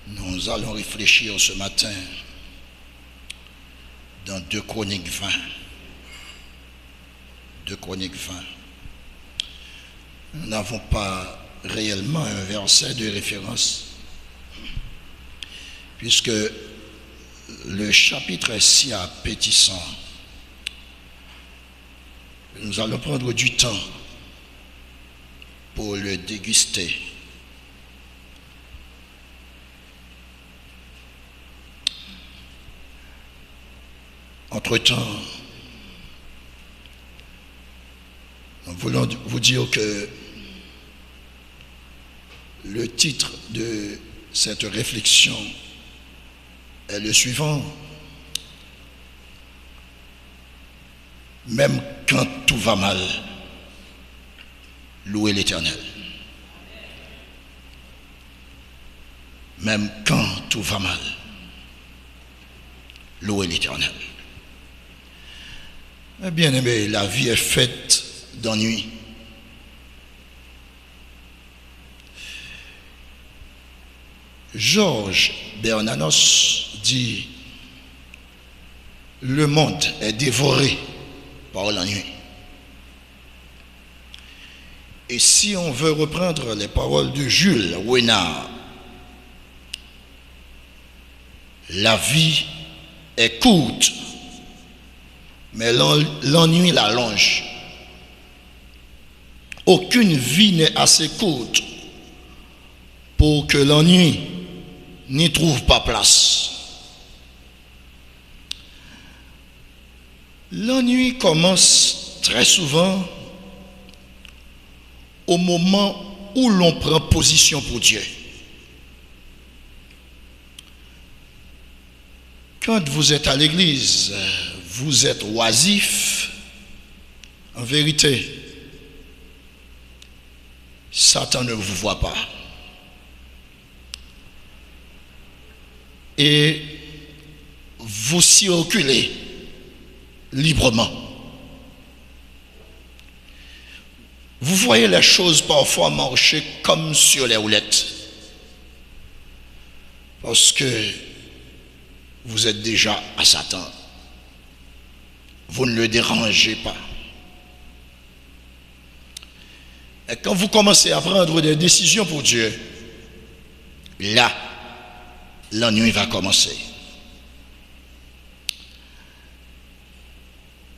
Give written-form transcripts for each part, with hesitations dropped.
Nous allons réfléchir ce matin dans 2 Chroniques 20. 2 Chroniques 20. Nous n'avons pas réellement un verset de référence, puisque le chapitre est si appétissant. Nous allons prendre du temps pour le déguster. Entre-temps, nous voulons vous dire que le titre de cette réflexion est le suivant. Même quand tout va mal, louez l'Éternel. Même quand tout va mal, louez l'Éternel. Bien aimé, la vie est faite d'ennui. Georges Bernanos dit: le monde est dévoré par l'ennui. Et si on veut reprendre les paroles de Jules Renard, la vie est courte, mais l'ennui l'allonge. Aucune vie n'est assez courte pour que l'ennui n'y trouve pas place. L'ennui commence très souvent au moment où l'on prend position pour Dieu. Quand vous êtes à l'église, vous êtes oisif. En vérité, Satan ne vous voit pas. Et vous circulez librement. Vous voyez les choses parfois marcher comme sur les roulettes, parce que vous êtes déjà à Satan. Vous ne le dérangez pas. Et quand vous commencez à prendre des décisions pour Dieu, là, l'ennui va commencer.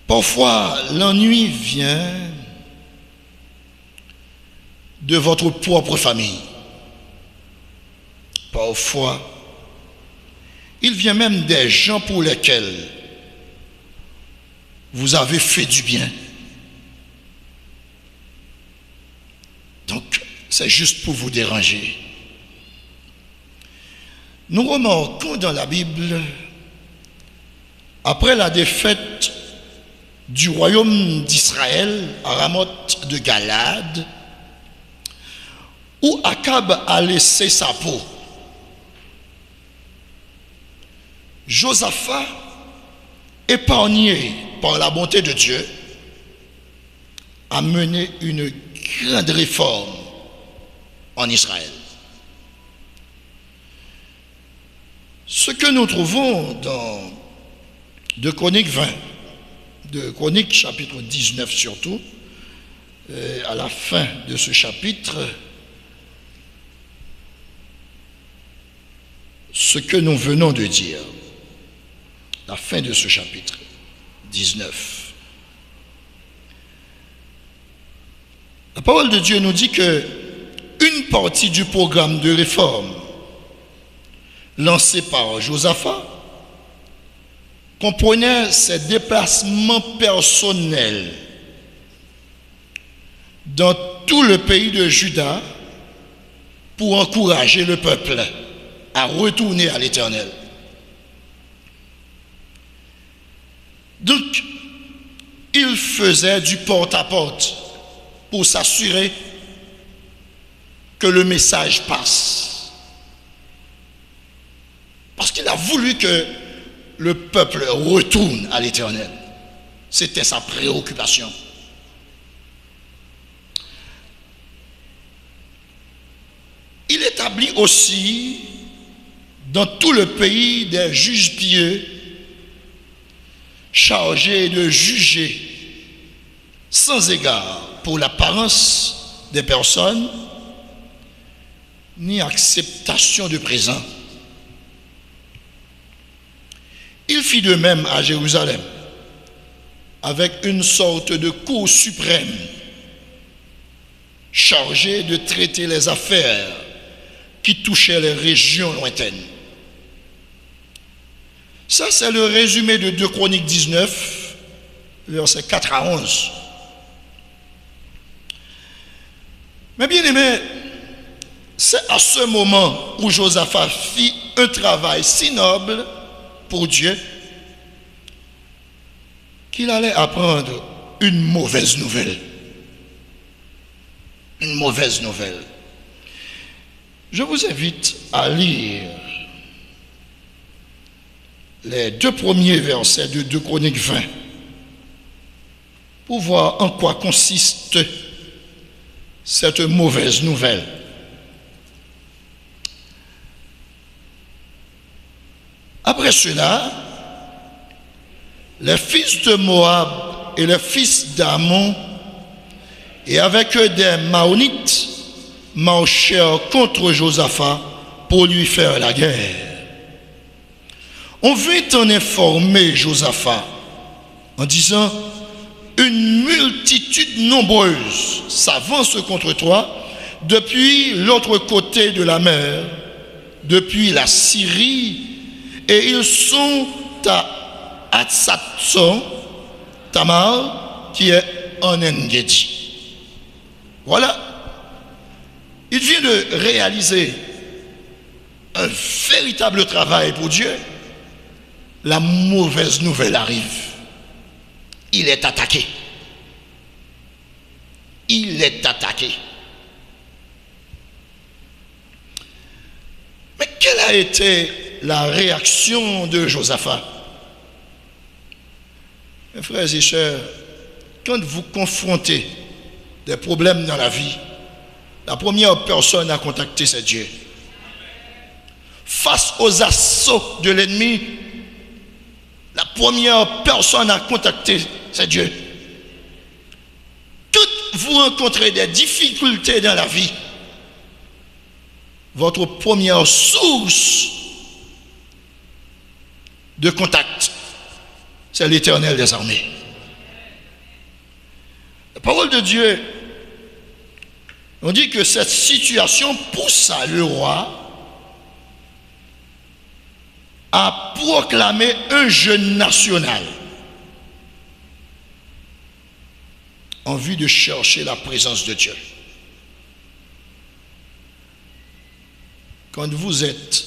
Parfois, l'ennui vient de votre propre famille. Parfois, il vient même des gens pour lesquels vous avez fait du bien. Donc, c'est juste pour vous déranger. Nous remarquons dans la Bible, après la défaite du royaume d'Israël à Ramoth de Galade, où Akab a laissé sa peau, Josaphat, épargné par la bonté de Dieu, a mené une grande réforme en Israël. Ce que nous trouvons dans 2 Chroniques 20, 2 Chroniques chapitre 19 surtout, à la fin de ce chapitre, ce que nous venons de dire, la fin de ce chapitre 19. La parole de Dieu nous dit que une partie du programme de réforme lancé par Josaphat comprenait ses déplacements personnels dans tout le pays de Juda pour encourager le peuple à retourner à l'Éternel. Donc, il faisait du porte-à-porte pour s'assurer que le message passe. Parce qu'il a voulu que le peuple retourne à l'Éternel. C'était sa préoccupation. Il établit aussi dans tout le pays des juges pieux chargés de juger sans égard pour l'apparence des personnes ni acceptation de présent. Il fit de même à Jérusalem avec une sorte de cour suprême chargée de traiter les affaires qui touchaient les régions lointaines. Ça, c'est le résumé de 2 Chroniques 19, versets 4 à 11. Mais bien aimé, c'est à ce moment où Josaphat fit un travail si noble pour Dieu qu'il allait apprendre une mauvaise nouvelle. Une mauvaise nouvelle. Je vous invite à lire les 2 premiers versets de 2 Chroniques 20 pour voir en quoi consiste cette mauvaise nouvelle. Après cela, les fils de Moab et les fils d'Ammon, et avec eux des Maonites, marchèrent contre Josaphat pour lui faire la guerre. On vint en informer Josaphat en disant: une multitude nombreuse s'avance contre toi depuis l'autre côté de la mer, depuis la Syrie, et ils sont à Hatsatson Tamar, qui est en Engedi. Voilà. Il vient de réaliser un véritable travail pour Dieu. La mauvaise nouvelle arrive. Il est attaqué. Il est attaqué. Mais quelle a été la réaction de Josaphat? Mes frères et sœurs, quand vous confrontez des problèmes dans la vie, la première personne à contacter, c'est Dieu. Face aux assauts de l'ennemi, la première personne à contacter, c'est Dieu. Quand vous rencontrez des difficultés dans la vie, votre première source de contact, c'est l'Éternel des armées. La parole de Dieu, on dit que cette situation poussa le roi à proclamer un jeûne national en vue de chercher la présence de Dieu. Quand vous êtes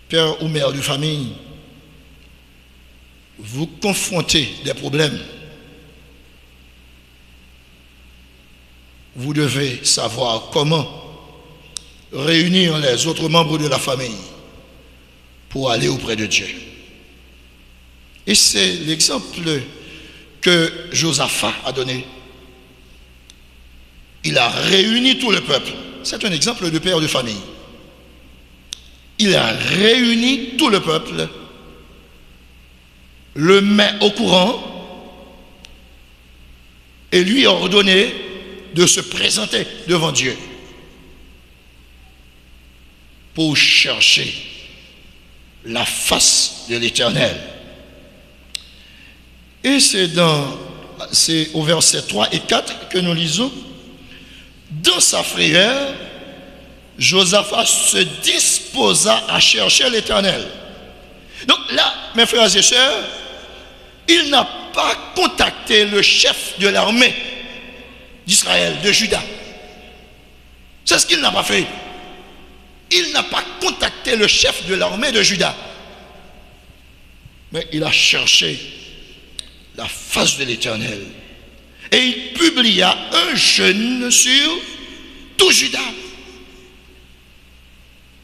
père ou mère de famille, vous confrontez des problèmes, vous devez savoir comment réunir les autres membres de la famille pour aller auprès de Dieu. Et c'est l'exemple que Josaphat a donné. Il a réuni tout le peuple. C'est un exemple de père de famille. Il a réuni tout le peuple, le met au courant et lui a ordonné de se présenter devant Dieu pour chercher la face de l'Éternel. Et c'est au verset 3 et 4 que nous lisons: dans sa prière, Josaphat se disposa à chercher l'Éternel. Donc là, mes frères et sœurs, il n'a pas contacté le chef de l'armée d'Israël, de Juda. C'est ce qu'il n'a pas fait. Il n'a pas contacté le chef de l'armée de Juda. Mais il a cherché la face de l'Éternel. Et il publia un jeûne sur tout Juda.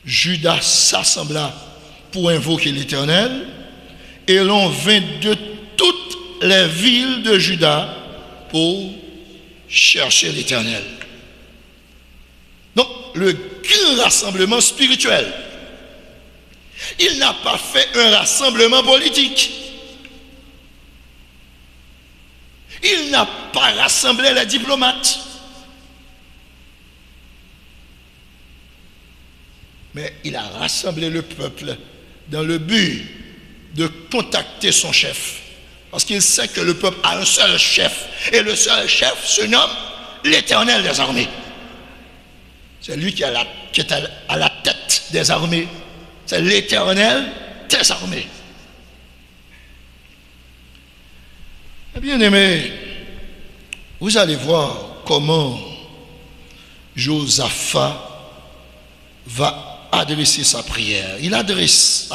Juda s'assembla pour invoquer l'Éternel, et l'on vint de toutes les villes de Juda pour chercher l'Éternel. Donc, le grand rassemblement spirituel Il n'a pas fait un rassemblement politique. Il n'a pas rassemblé les diplomates. Mais il a rassemblé le peuple dans le but de contacter son chef. Parce qu'il sait que le peuple a un seul chef. Et le seul chef se nomme l'Éternel des armées. C'est lui qui est à la tête des armées. C'est l'Éternel des armées. Bien aimé, vous allez voir comment Josaphat va adresser sa prière. Il adresse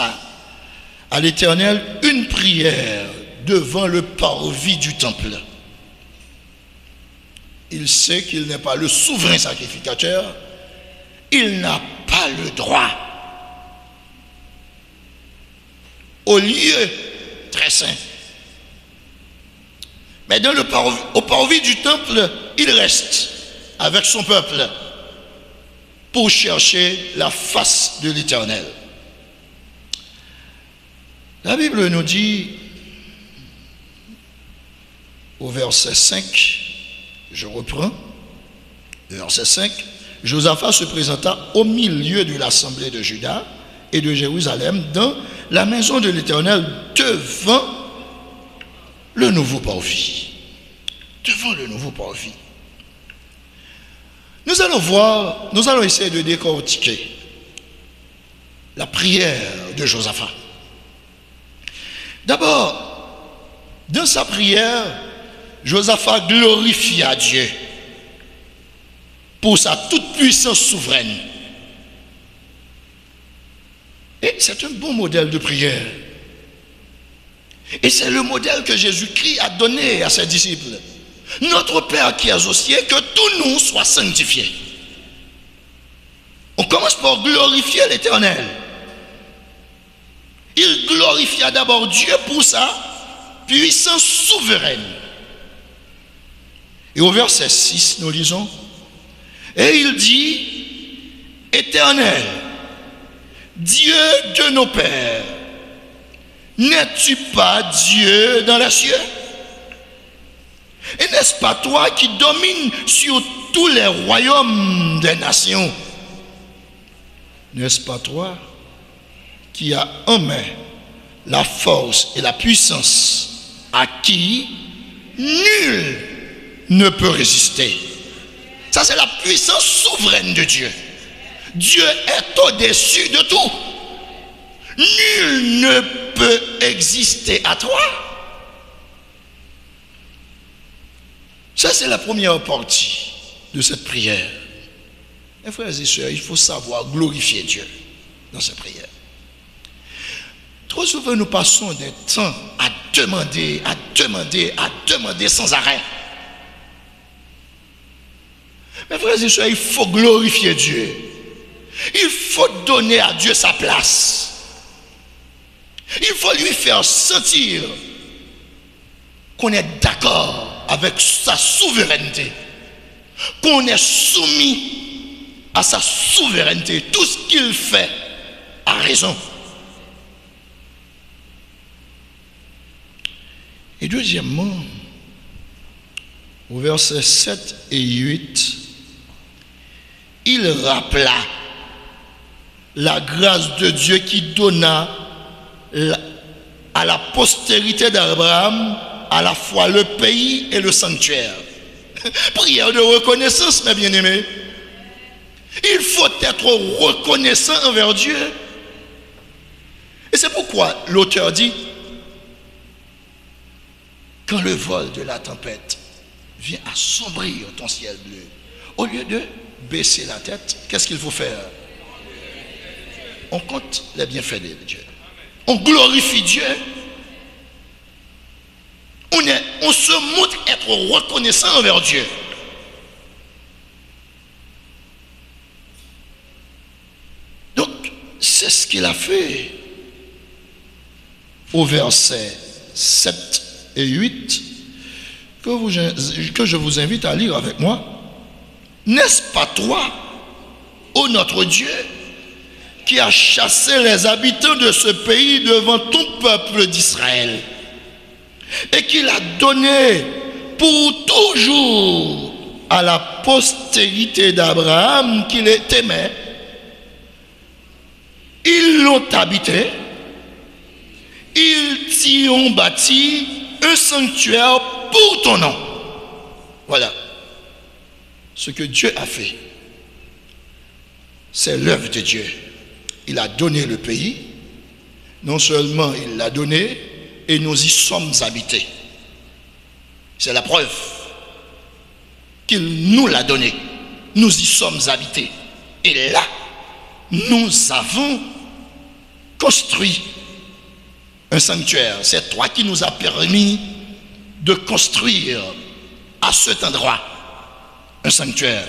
à l'Éternel une prière devant le parvis du temple. Il sait qu'il n'est pas le souverain sacrificateur. Il n'a pas le droit, au lieu très saint. Mais au parvis du temple, il reste avec son peuple pour chercher la face de l'Éternel. La Bible nous dit, au verset 5, je reprends, verset 5, Josaphat se présenta au milieu de l'assemblée de Juda et de Jérusalem dans la maison de l'Éternel devant le nouveau parvis. Devant le nouveau parvis. Nous allons essayer de décortiquer la prière de Josaphat. D'abord, dans sa prière, Josaphat glorifia Dieu pour sa toute-puissance souveraine. Et c'est un bon modèle de prière. Et c'est le modèle que Jésus-Christ a donné à ses disciples. Notre Père qui est aux cieux, que tous nous soient sanctifiés. On commence par glorifier l'Éternel. Il glorifia d'abord Dieu pour sa puissance souveraine. Et au verset 6, nous lisons, et il dit, Éternel, Dieu de nos pères, n'es-tu pas Dieu dans les cieux? Et n'est-ce pas toi qui domines sur tous les royaumes des nations? N'est-ce pas toi qui as en main la force et la puissance à qui nul ne peut résister? Ça, c'est la puissance souveraine de Dieu. Dieu est au-dessus de tout. Nul ne peut exister à toi. Ça, c'est la première partie de cette prière. Mes frères et sœurs, il faut savoir glorifier Dieu dans cette prière. Trop souvent, nous passons des temps à demander sans arrêt. Mes frères et sœurs, il faut glorifier Dieu. Il faut donner à Dieu sa place. Il faut lui faire sentir qu'on est d'accord avec sa souveraineté, qu'on est soumis à sa souveraineté. Tout ce qu'il fait a raison. Et deuxièmement, au verset 7 et 8, il rappela la grâce de Dieu qui donna à la postérité d'Abraham à la fois le pays et le sanctuaire. Prière de reconnaissance, mes bien-aimés. Il faut être reconnaissant envers Dieu. Et c'est pourquoi l'auteur dit, quand le vol de la tempête vient assombrir ton ciel bleu, au lieu de baisser la tête, qu'est-ce qu'il faut faire? On compte les bienfaits de Dieu. On glorifie Dieu. On se montre être reconnaissant envers Dieu. Donc, c'est ce qu'il a fait au verset 7 et 8 que je vous invite à lire avec moi. N'est-ce pas toi, ô notre Dieu, qui a chassé les habitants de ce pays devant ton peuple d'Israël et qui l'a donné pour toujours à la postérité d'Abraham qu'il aimait. Ils l'ont habité, ils t'y ont bâti un sanctuaire pour ton nom. Voilà ce que Dieu a fait. C'est l'œuvre de Dieu. Il a donné le pays. Non seulement il l'a donné, et nous y sommes habités. C'est la preuve qu'il nous l'a donné. Nous y sommes habités. Et là, nous avons construit un sanctuaire. C'est toi qui nous as permis de construire à cet endroit un sanctuaire.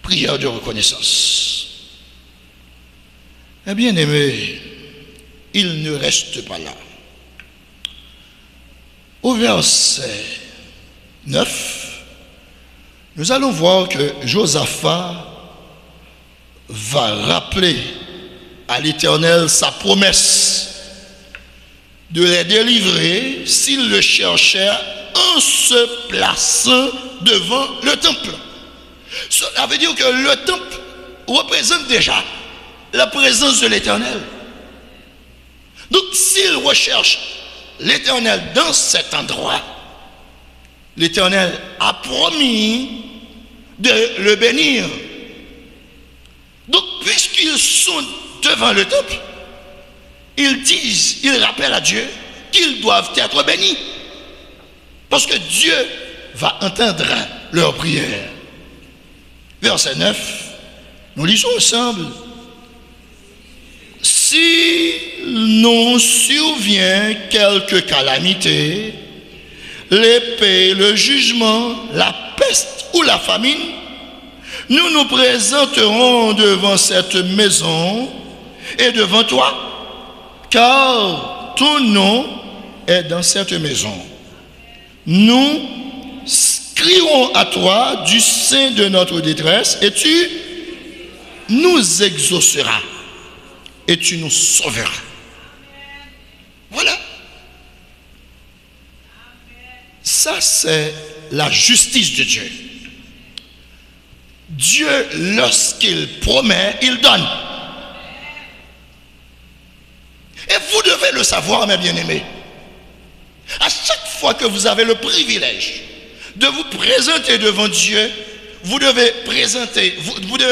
Prière de reconnaissance. Eh bien aimé, il ne reste pas là. Au verset 9, nous allons voir que Josaphat va rappeler à l'Éternel sa promesse de les délivrer s'il le cherchait en se plaçant devant le temple. Cela veut dire que le temple représente déjà la présence de l'Éternel. Donc s'il recherche l'Éternel dans cet endroit, l'Éternel a promis de le bénir. Donc puisqu'ils sont devant le temple, ils rappellent à Dieu qu'ils doivent être bénis. Parce que Dieu va entendre leur prière. Verset 9, nous lisons ensemble. Si nous survient quelque calamité, l'épée, le jugement, la peste ou la famine, nous nous présenterons devant cette maison et devant toi, car ton nom est dans cette maison. Nous crierons à toi du sein de notre détresse et tu nous exauceras et tu nous sauveras. Voilà. Ça, c'est la justice de Dieu. Dieu, lorsqu'il promet, il donne. Et vous devez le savoir, mes bien-aimés. À chaque fois que vous avez le privilège de vous présenter devant Dieu, vous devez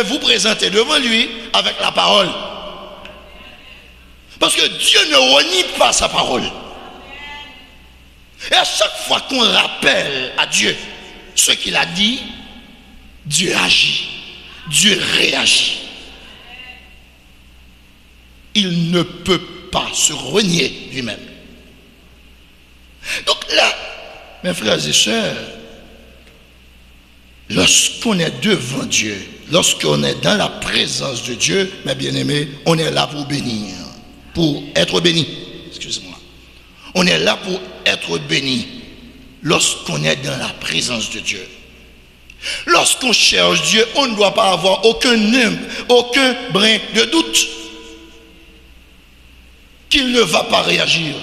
vous présenter devant lui avec la parole. Parce que Dieu ne renie pas sa parole. Et à chaque fois qu'on rappelle à Dieu ce qu'il a dit, Dieu agit, Dieu réagit. Il ne peut pas se renier lui-même. Donc là, mes frères et sœurs, lorsqu'on est devant Dieu, lorsqu'on est dans la présence de Dieu, mes bien-aimés, on est là pour bénir, pour être béni. Excusez-moi. On est là pour être béni lorsqu'on est dans la présence de Dieu. Lorsqu'on cherche Dieu, on ne doit pas avoir aucun brin de doute qu'il ne va pas réagir.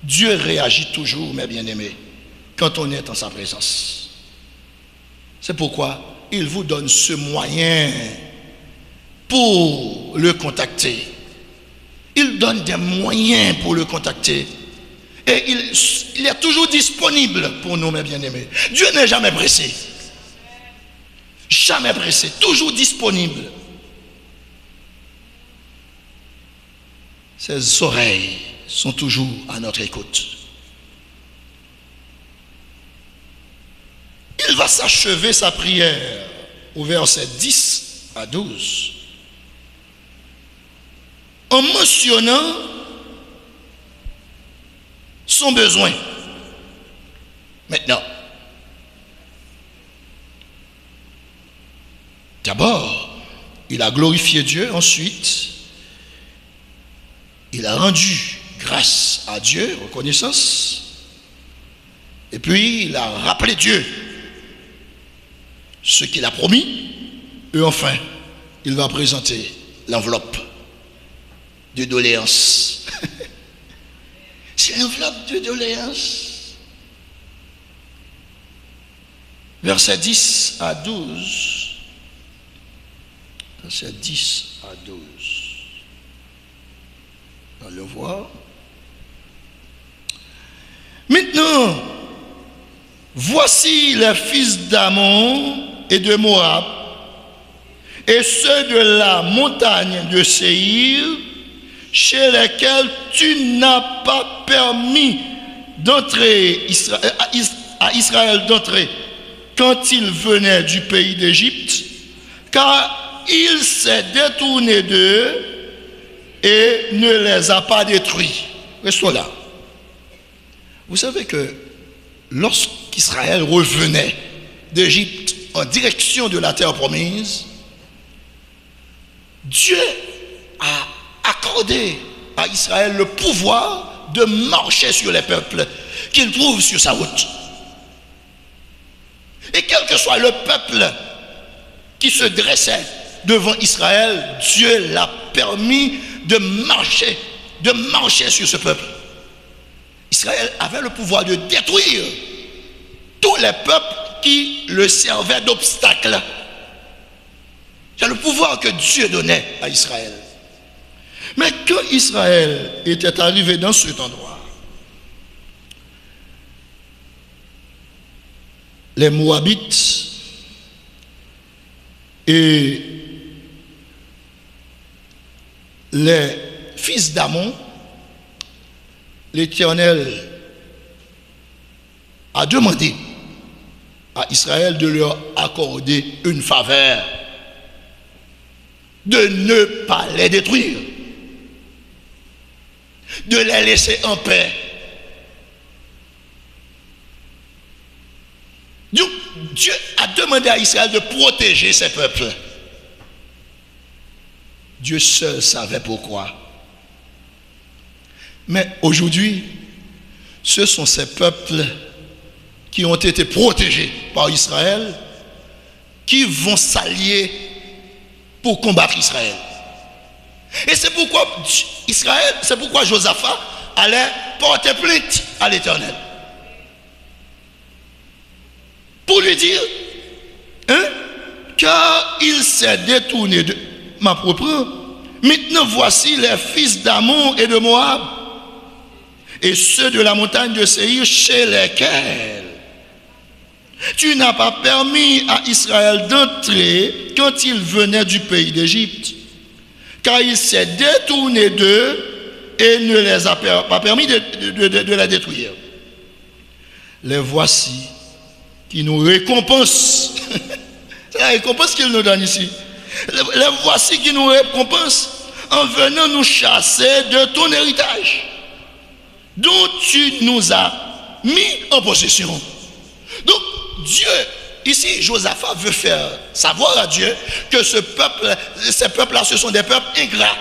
Dieu réagit toujours, mes bien-aimés, quand on est en sa présence. C'est pourquoi il vous donne ce moyen pour le contacter. Il donne des moyens pour le contacter. Et il est toujours disponible pour nous, mes bien-aimés. Dieu n'est jamais pressé. Jamais pressé, toujours disponible. Ses oreilles sont toujours à notre écoute. Il va s'achever sa prière au verset 10 à 12 en mentionnant son besoin. Maintenant, d'abord, il a glorifié Dieu. Ensuite, il a rendu grâce à Dieu, reconnaissance. Et puis, il a rappelé Dieu ce qu'il a promis. Et enfin, il va présenter l'enveloppe de doléances. C'est l'enveloppe de doléances. Versets 10 à 12. Versets 10 à 12. Allons voir. Maintenant, voici les fils d'Ammon et de Moab, et ceux de la montagne de Séhir, chez lesquels tu n'as pas permis d'entrer à Israël d'entrer quand il venait du pays d'Égypte, car il s'est détourné d'eux et ne les a pas détruits. Restons là. Vous savez que lorsqu'Israël revenait d'Égypte en direction de la terre promise, Dieu a accordé à Israël le pouvoir de marcher sur les peuples qu'il trouve sur sa route. Et quel que soit le peuple qui se dressait devant Israël, Dieu l'a permis de marcher sur ce peuple. Israël avait le pouvoir de détruire tous les peuples qui le servaient d'obstacle. C'est le pouvoir que Dieu donnait à Israël. Mais quand Israël était arrivé dans cet endroit, les Moabites et les fils d'Ammon, l'Éternel a demandé à Israël de leur accorder une faveur, de ne pas les détruire, de les laisser en paix. Donc, Dieu a demandé à Israël de protéger ses peuples. Dieu seul savait pourquoi. Mais aujourd'hui, ce sont ces peuples qui ont été protégés par Israël qui vont s'allier pour combattre Israël. Et c'est pourquoi Josaphat allait porter plainte à l'Éternel. Pour lui dire, car il s'est détourné de ma propre. Maintenant voici les fils d'Ammon et de Moab, et ceux de la montagne de Séhir, chez lesquels tu n'as pas permis à Israël d'entrer quand il venait du pays d'Égypte, car il s'est détourné d'eux et ne les a pas permis de les détruire. Les voici qui nous récompensent. C'est la récompense qu'il nous donne ici. Les voici qui nous récompensent en venant nous chasser de ton héritage, dont tu nous as mis en possession. Donc, Dieu, ici, Josaphat veut faire savoir à Dieu que ces peuples-là, ce sont des peuples ingrats.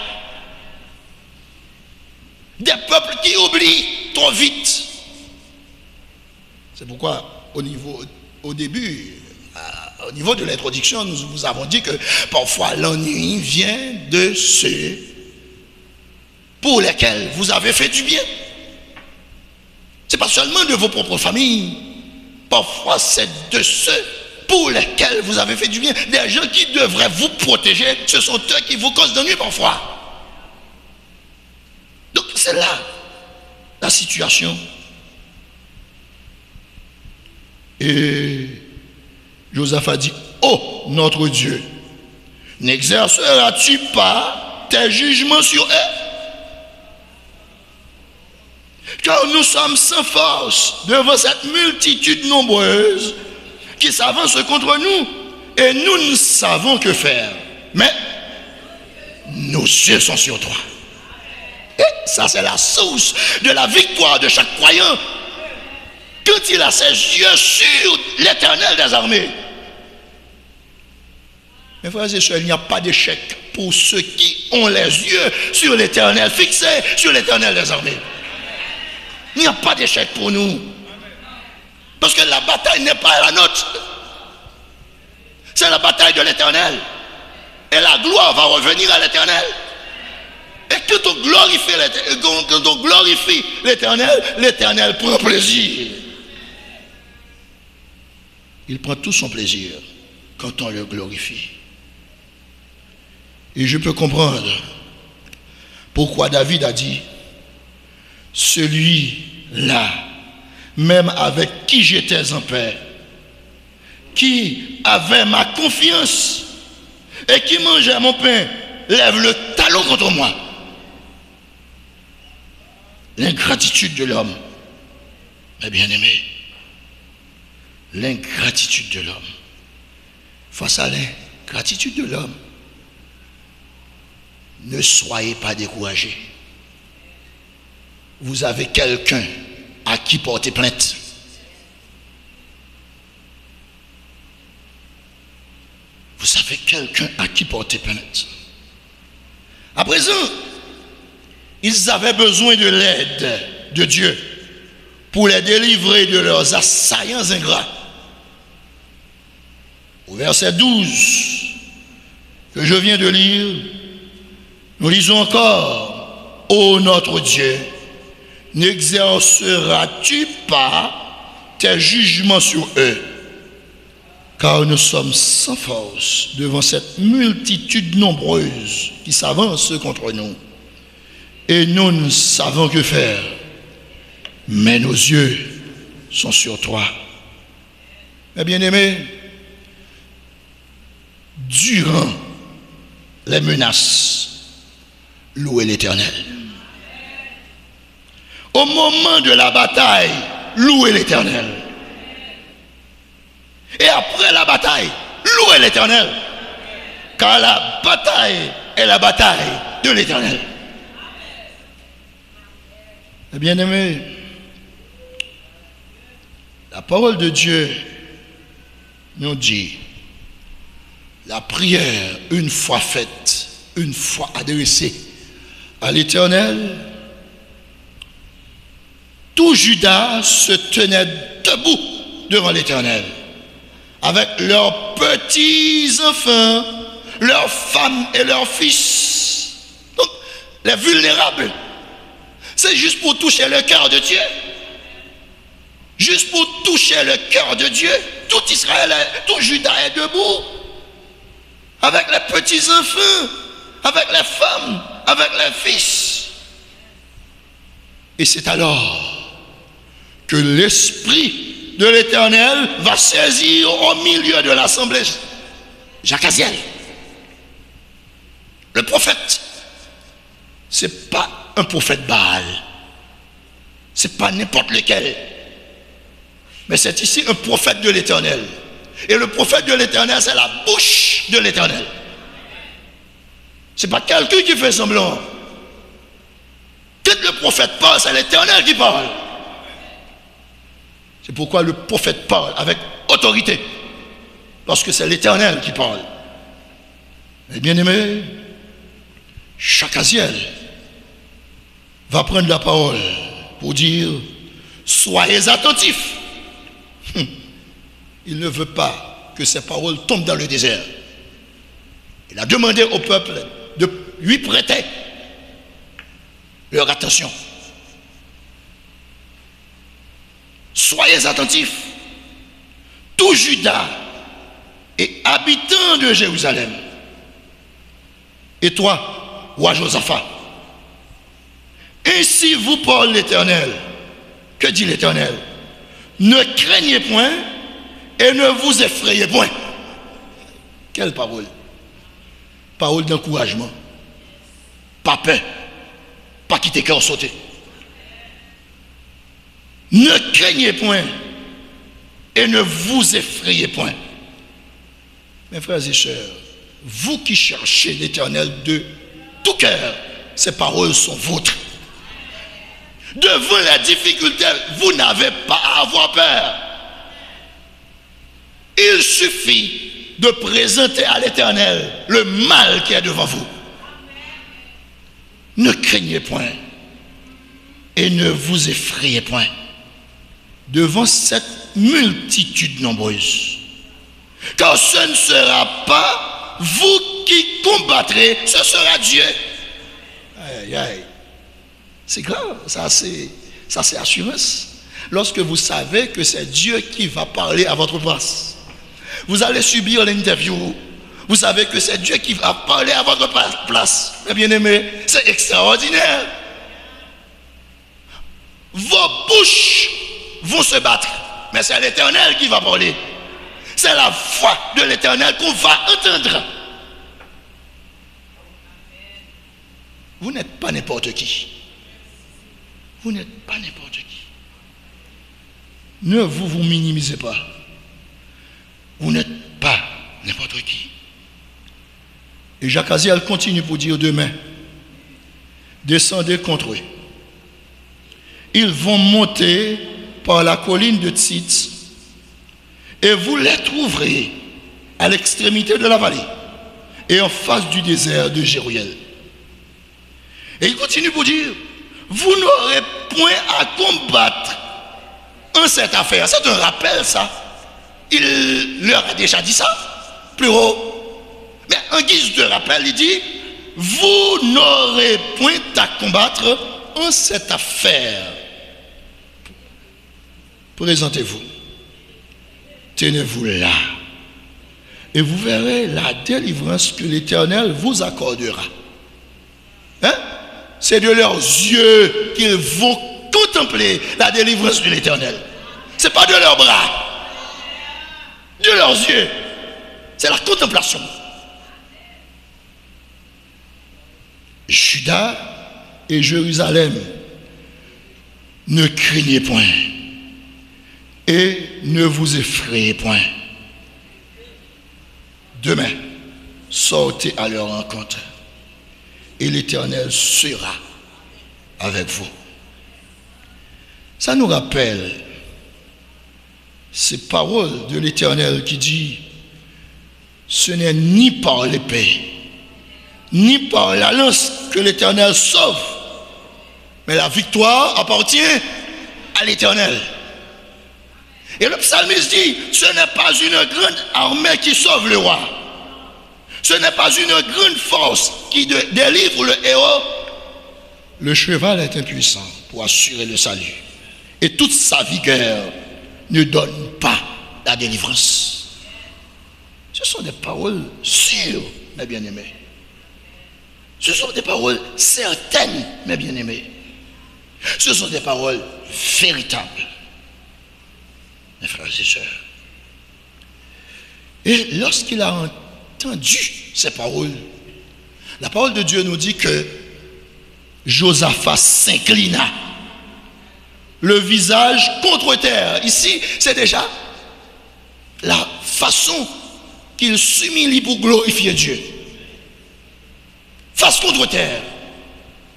Des peuples qui oublient trop vite. C'est pourquoi, au début, au niveau de l'introduction, nous vous avons dit que parfois l'ennui vient de ceux pour lesquels vous avez fait du bien. Ce n'est pas seulement de vos propres familles. Parfois, c'est de ceux pour lesquels vous avez fait du bien. Des gens qui devraient vous protéger, ce sont eux qui vous causent d'ennui parfois. Donc, c'est là la situation. Et Josaphat dit, oh, notre Dieu, n'exerceras-tu pas tes jugements sur eux? Car nous sommes sans force devant cette multitude nombreuse qui s'avance contre nous et nous ne savons que faire. Mais nos yeux sont sur toi. Et ça, c'est la source de la victoire de chaque croyant. Quand il a ses yeux sur l'Éternel des armées. Mes frères et sœurs, il n'y a pas d'échec pour ceux qui ont les yeux sur l'Éternel, fixés sur l'Éternel des armées. Il n'y a pas d'échec pour nous. Parce que la bataille n'est pas la nôtre. C'est la bataille de l'Éternel. et la gloire va revenir à l'Éternel. Et quand on glorifie l'Éternel, l'Éternel prend plaisir. Il prend tout son plaisir quand on le glorifie. Et je peux comprendre pourquoi David a dit, celui-là, même avec qui j'étais en paix, qui avait ma confiance et qui mangeait mon pain, lève le talon contre moi. L'ingratitude de l'homme, mes bien-aimés, l'ingratitude de l'homme. Face à l'ingratitude de l'homme, ne soyez pas découragés. Vous avez quelqu'un à qui porter plainte. Vous avez quelqu'un à qui porter plainte. À présent, ils avaient besoin de l'aide de Dieu pour les délivrer de leurs assaillants ingrats. Au verset 12 que je viens de lire, nous lisons encore, ô notre Dieu, n'exerceras-tu pas tes jugements sur eux? Car nous sommes sans force devant cette multitude nombreuse qui s'avance contre nous. Et nous ne savons que faire. Mais nos yeux sont sur toi. Mes bien-aimés, durant les menaces, louez l'Éternel. Au moment de la bataille, louez l'Éternel. Et après la bataille, louez l'Éternel. Car la bataille est la bataille de l'Éternel. Bien-aimés, la parole de Dieu nous dit, la prière, une fois faite, une fois adressée à l'Éternel, tout Juda se tenait debout devant l'Éternel, avec leurs petits-enfants, leurs femmes et leurs fils. Donc, les vulnérables. C'est juste pour toucher le cœur de Dieu. Juste pour toucher le cœur de Dieu. Tout Israël, tout Juda est debout. Avec les petits-enfants, avec les femmes, avec les fils. Et c'est alors que l'Esprit de l'Éternel va saisir au milieu de l'assemblée Jacaziel. Le prophète, c'est pas un prophète Baal, c'est pas n'importe lequel, mais c'est ici un prophète de l'Éternel. Et le prophète de l'Éternel, c'est la bouche de l'Éternel. C'est pas quelqu'un qui fait semblant. Quand le prophète parle, c'est l'Éternel qui parle. C'est pourquoi le prophète parle avec autorité, parce que c'est l'Éternel qui parle. Et bien aimé, Jacaziel va prendre la parole pour dire, soyez attentifs. Il ne veut pas que ces paroles tombent dans le désert. Il a demandé au peuple de lui prêter leur attention. Soyez attentifs, tout Juda et habitants de Jérusalem. Et toi, roi Josaphat, ainsi vous parle l'Éternel. Que dit l'Éternel? Ne craignez point et ne vous effrayez point. Quelle parole? Parole d'encouragement. Pas peur. Pas quitter cœur sauter. Ne craignez point et ne vous effrayez point. Mes frères et sœurs, vous qui cherchez l'Éternel de tout cœur, ces paroles sont vôtres. Devant la difficulté, vous n'avez pas à avoir peur. Il suffit de présenter à l'Éternel le mal qui est devant vous. Ne craignez point et ne vous effrayez point devant cette multitude nombreuse. Car ce ne sera pas vous qui combattrez, ce sera Dieu. Aïe, aïe. C'est grave, ça c'est assurance. Lorsque vous savez que c'est Dieu qui va parler à votre place. Vous allez subir l'interview. Vous savez que c'est Dieu qui va parler à votre place. Mes bien-aimés, c'est extraordinaire. Vos bouches vont se battre, mais c'est l'Éternel qui va parler. C'est la voix de l'Éternel qu'on va entendre. Vous n'êtes pas n'importe qui. Vous n'êtes pas n'importe qui. Ne vous minimisez pas. Vous n'êtes pas n'importe qui. Et Jacques Aziel continue pour dire demain, descendez contre eux. Ils vont monter par la colline de Tzitz et vous les trouverez à l'extrémité de la vallée et en face du désert de Jéruel. Et il continue pour dire, vous n'aurez point à combattre en cette affaire. C'est un rappel, ça. Il leur a déjà dit ça, plus haut. Mais en guise de rappel, il dit, vous n'aurez point à combattre en cette affaire. Présentez-vous. Tenez-vous là. Et vous verrez la délivrance que l'Éternel vous accordera. Hein? C'est de leurs yeux qu'ils vont contempler la délivrance de l'Éternel. Ce n'est pas de leurs bras. De leurs yeux. C'est la contemplation. Juda et Jérusalem, ne craignez point et ne vous effrayez point. Demain, sortez à leur rencontre et l'Éternel sera avec vous. Ça nous rappelle ces paroles de l'Éternel qui dit, ce n'est ni par l'épée, ni par la lance que l'Éternel sauve, mais la victoire appartient à l'Éternel. Et le psalmiste dit, ce n'est pas une grande armée qui sauve le roi. Ce n'est pas une grande force qui délivre le héros. Le cheval est impuissant pour assurer le salut. Et toute sa vigueur ne donne pas la délivrance. Ce sont des paroles sûres, mes bien-aimés. Ce sont des paroles certaines, mes bien-aimés. Ce sont des paroles véritables, mes frères et sœurs. Et lorsqu'il a entendu ces paroles, la parole de Dieu nous dit que Josaphat s'inclina, le visage contre terre. Ici, c'est déjà la façon qu'il s'humilie pour glorifier Dieu. Face contre terre,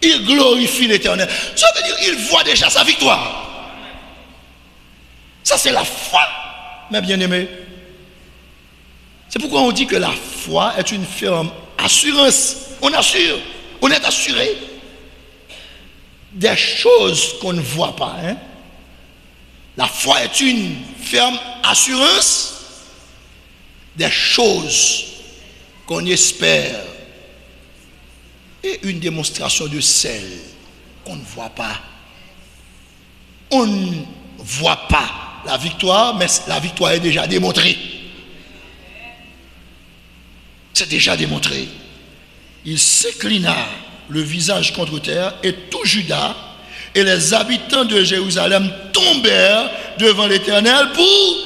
il glorifie l'Éternel. Ça veut dire qu'il voit déjà sa victoire. Ça, c'est la foi, mes bien-aimés. C'est pourquoi on dit que la foi est une ferme assurance. On assure, on est assuré des choses qu'on ne voit pas. Hein? La foi est une ferme assurance des choses qu'on espère et une démonstration de celles qu'on ne voit pas. On ne voit pas la victoire, mais la victoire est déjà démontrée. C'est déjà démontré. Il s'inclina le visage contre terre et tout Juda et les habitants de Jérusalem tombèrent devant l'Éternel pour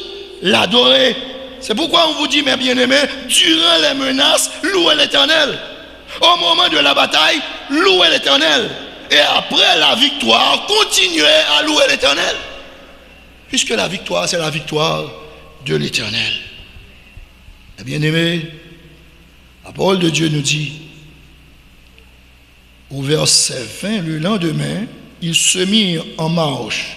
l'adorer. C'est pourquoi on vous dit, mes bien-aimés, durant les menaces, louez l'Éternel. Au moment de la bataille, louez l'Éternel. Et après la victoire, continuez à louer l'Éternel. Puisque la victoire, c'est la victoire de l'Éternel. Mes bien-aimés, la parole de Dieu nous dit, au verset 20, le lendemain, ils se mirent en marche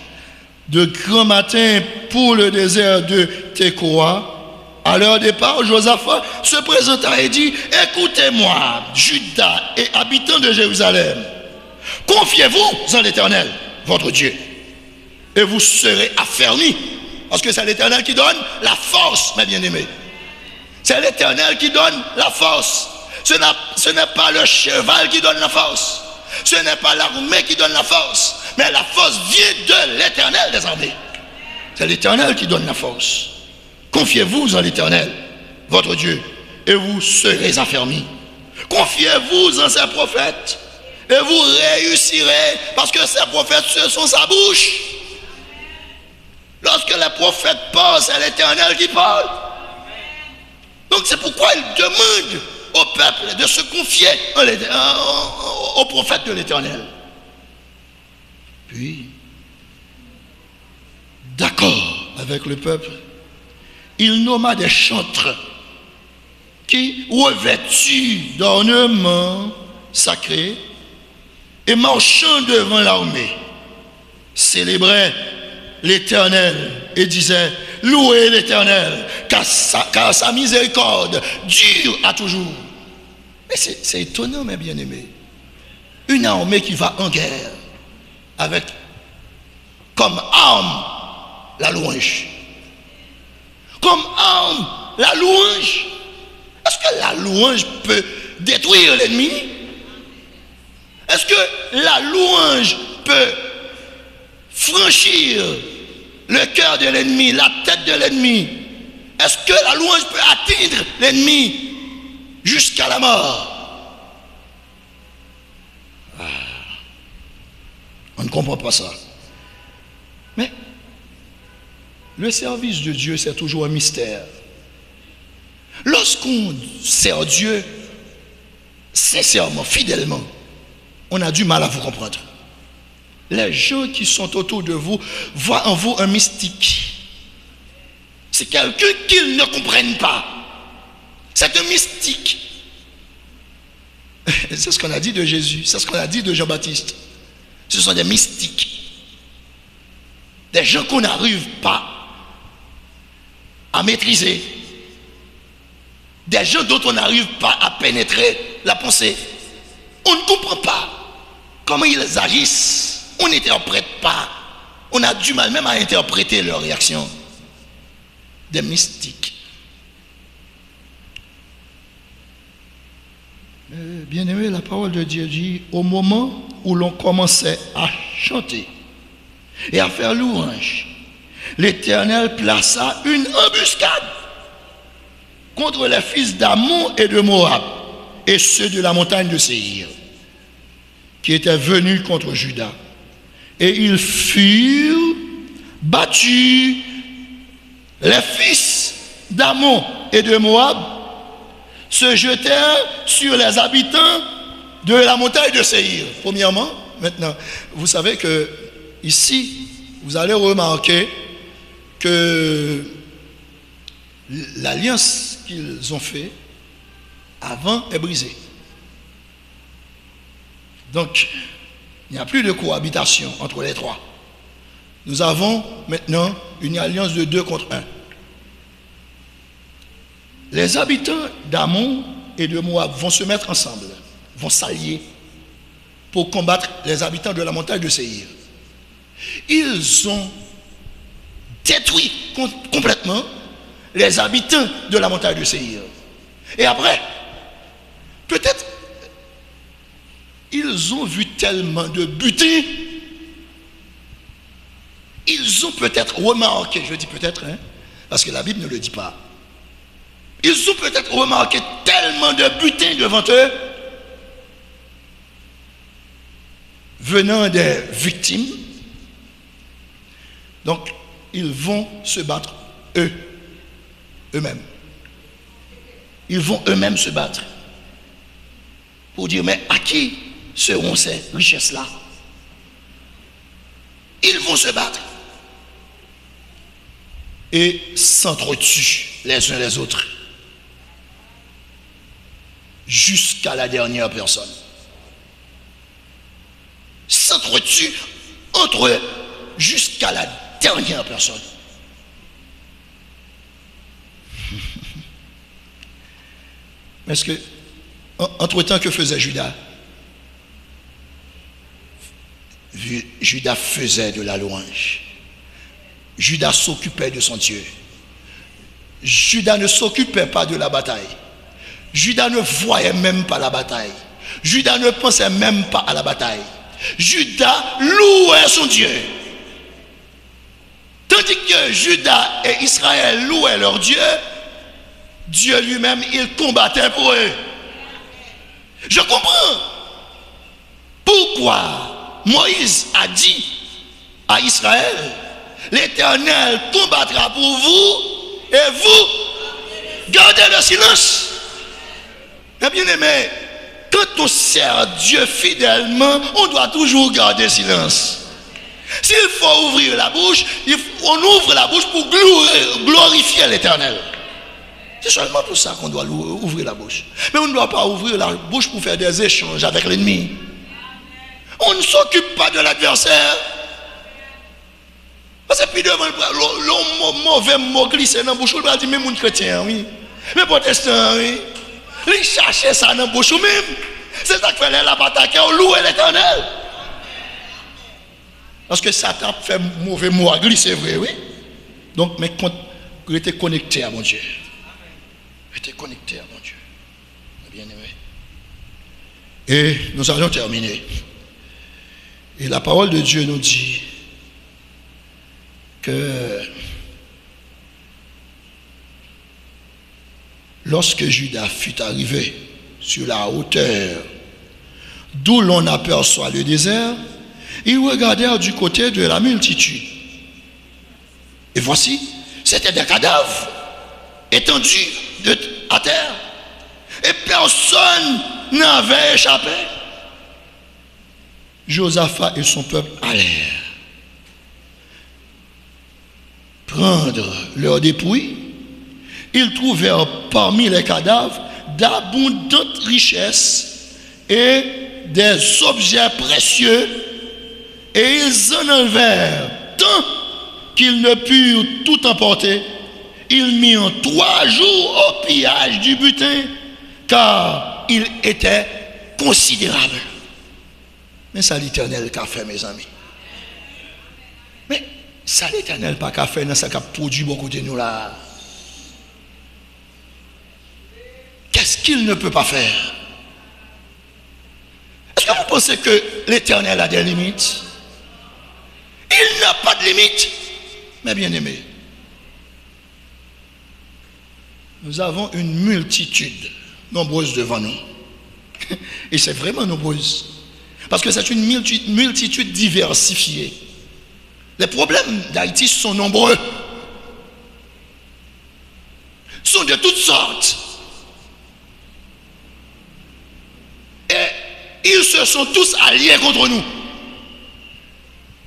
de grand matin pour le désert de Tekoa. À leur départ, Josaphat se présenta et dit, écoutez-moi, Juda et habitants de Jérusalem, confiez-vous en l'Éternel, votre Dieu, et vous serez affermis, parce que c'est l'Éternel qui donne la force, mes bien-aimés. C'est l'Éternel qui donne la force. Ce n'est pas le cheval qui donne la force. Ce n'est pas l'armée qui donne la force. Mais la force vient de l'Éternel des armées. C'est l'Éternel qui donne la force. Confiez-vous en l'Éternel, votre Dieu, et vous serez affermis. Confiez-vous en ses prophètes, et vous réussirez, parce que ces prophètes, ce sont sa bouche. Lorsque les prophètes parlent, c'est l'Éternel qui parle. Donc c'est pourquoi il demande au peuple de se confier aux prophètes de l'Éternel. Puis, d'accord avec le peuple, il nomma des chantres qui, revêtus d'ornements sacrés et marchant devant l'armée, célébraient l'Éternel et disaient: louez l'Éternel, car sa miséricorde dure à toujours. Mais c'est étonnant, mes bien-aimés. Une armée qui va en guerre avec comme arme la louange. Comme arme la louange. Est-ce que la louange peut détruire l'ennemi? Est-ce que la louange peut franchir le cœur de l'ennemi, la tête de l'ennemi? Est-ce que la louange peut atteindre l'ennemi jusqu'à la mort? On ne comprend pas ça. Mais le service de Dieu, c'est toujours un mystère. Lorsqu'on sert Dieu sincèrement, fidèlement, on a du mal à vous comprendre. Les gens qui sont autour de vous voient en vous un mystique. C'est quelqu'un qu'ils ne comprennent pas. C'est un mystique. C'est ce qu'on a dit de Jésus, c'est ce qu'on a dit de Jean-Baptiste. Ce sont des mystiques. Des gens qu'on n'arrive pas à maîtriser. Des gens dont on n'arrive pas à pénétrer la pensée. On ne comprend pas comment ils agissent. On n'interprète pas. On a du mal même à interpréter leurs réactions. Des mystiques. Bien-aimé, la parole de Dieu dit, au moment où l'on commençait à chanter et à faire louange, l'Éternel plaça une embuscade contre les fils d'Ammon et de Moab et ceux de la montagne de Séir qui étaient venus contre Juda. Et ils furent battus. Les fils d'Ammon et de Moab se jetèrent sur les habitants de la montagne de Séir. Premièrement, maintenant, vous savez que ici, vous allez remarquer que l'alliance qu'ils ont fait avant est brisée. Donc, il n'y a plus de cohabitation entre les trois. Nous avons maintenant une alliance de 2 contre 1. Les habitants d'Ammon et de Moab vont se mettre ensemble, vont s'allier pour combattre les habitants de la montagne de Séir. Ils ont détruit complètement les habitants de la montagne de Séir. Et après, peut-être, ils ont vu tellement de butin, ils ont peut-être remarqué, je dis peut-être, parce que la Bible ne le dit pas, ils ont peut-être remarqué tellement de butin devant eux, venant des victimes. Donc, ils vont se battre eux-mêmes. Ils vont eux-mêmes se battre pour dire, mais à qui seront ces richesses-là? Ils vont se battre et s'entretuent les uns les autres jusqu'à la dernière personne. S'entretuent entre eux jusqu'à la dernière personne. Est-ce que, entre-temps, que faisait Judas? Judas faisait de la louange. Judas s'occupait de son Dieu. Judas ne s'occupait pas de la bataille. Judas ne voyait même pas la bataille. Judas ne pensait même pas à la bataille. Judas louait son Dieu. Tandis que Judas et Israël louaient leur Dieu, Dieu lui-même, il combattait pour eux. Je comprends pourquoi Moïse a dit à Israël, l'Éternel combattra pour vous et vous gardez le silence. Eh bien aimé, quand on sert Dieu fidèlement, on doit toujours garder silence. S'il faut ouvrir la bouche, on ouvre la bouche pour glorifier l'Éternel. C'est seulement pour ça qu'on doit ouvrir la bouche. Mais on ne doit pas ouvrir la bouche pour faire des échanges avec l'ennemi. On ne s'occupe pas de l'adversaire. Parce que puis devant le mauvais mot glissé dans la bouche, on va dire, mais mon chrétien, oui. Mais protestant, oui. Ils cherchaient ça dans la bouche même. C'est ça que fait la bataille, on loue l'Éternel. Parce que Satan fait mauvais mot à glisser, vrai, oui. Donc, mais quand il était connecté à mon Dieu. Il était connecté à mon Dieu. Bien aimé. Et nous allons terminer. Et la parole de Dieu nous dit que lorsque Judas fut arrivé sur la hauteur d'où l'on aperçoit le désert, ils regardèrent du côté de la multitude. Et voici, c'était des cadavres étendus à terre. Et personne n'avait échappé. Josaphat et son peuple allèrent prendre leurs dépouilles. Ils trouvèrent parmi les cadavres d'abondantes richesses et des objets précieux, et ils en enlevèrent tant qu'ils ne purent tout emporter. Ils mirent 3 jours au pillage du butin, car il était considérable. Mais ça l'Éternel qu'a fait, mes amis. Mais ça l'Éternel pas qu'a fait, ça qu'a produit beaucoup de nous là. Qu'est-ce qu'il ne peut pas faire? Est-ce que vous pensez que l'Éternel a des limites? Il n'a pas de limites. Mais bien aimé, nous avons une multitude nombreuse devant nous. Et c'est vraiment nombreuse. Parce que c'est une multitude diversifiée. Les problèmes d'Haïti sont nombreux. Sont de toutes sortes. Et ils se sont tous alliés contre nous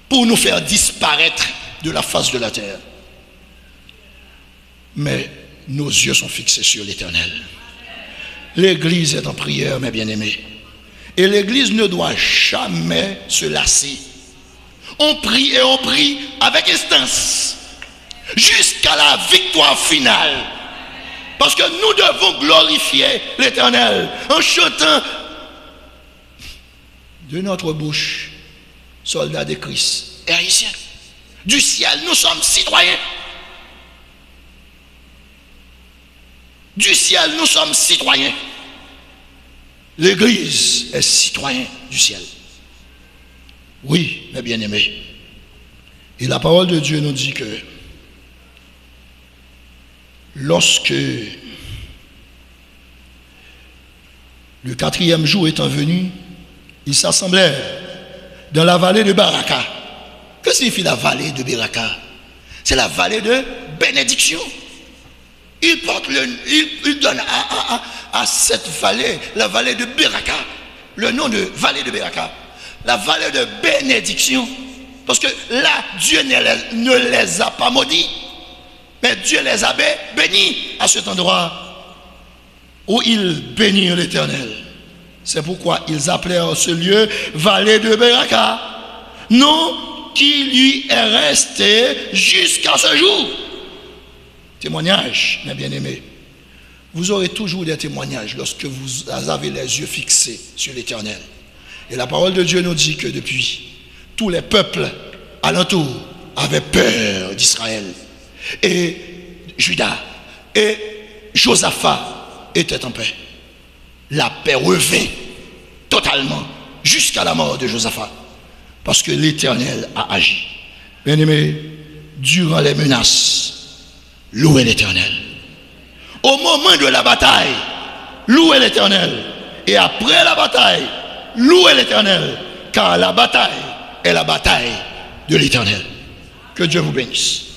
pour nous faire disparaître de la face de la terre. Mais nos yeux sont fixés sur l'Éternel. L'Église est en prière, mes bien-aimés. Et l'Église ne doit jamais se lasser. On prie et on prie avec instance jusqu'à la victoire finale. Parce que nous devons glorifier l'Éternel en chantant de notre bouche, soldats de Christ et haïtiens. Du ciel, nous sommes citoyens. Du ciel, nous sommes citoyens. L'Église est citoyen du ciel. Oui, mes bien-aimés. Et la parole de Dieu nous dit que lorsque le 4e jour étant venu, ils s'assemblèrent dans la vallée de Baraka. Que signifie la vallée de Baraka? C'est la vallée de bénédiction. Il donne à cette vallée, la vallée de Baraka, le nom de vallée de Baraka, la vallée de bénédiction. Parce que là, Dieu ne les a pas maudits, mais Dieu les a bénis à cet endroit où ils bénirent l'Éternel. C'est pourquoi ils appelèrent ce lieu vallée de Baraka, nom qui lui est resté jusqu'à ce jour. Témoignage, mes bien-aimés. Vous aurez toujours des témoignages lorsque vous avez les yeux fixés sur l'Éternel. Et la parole de Dieu nous dit que depuis, tous les peuples alentour avaient peur d'Israël. Et Judas et Josaphat étaient en paix. la paix revint totalement jusqu'à la mort de Josaphat. Parce que l'Éternel a agi. Bien-aimés, durant les menaces, louez l'Éternel. Au moment de la bataille, louez l'Éternel. Et après la bataille, louez l'Éternel. Car la bataille est la bataille de l'Éternel. Que Dieu vous bénisse.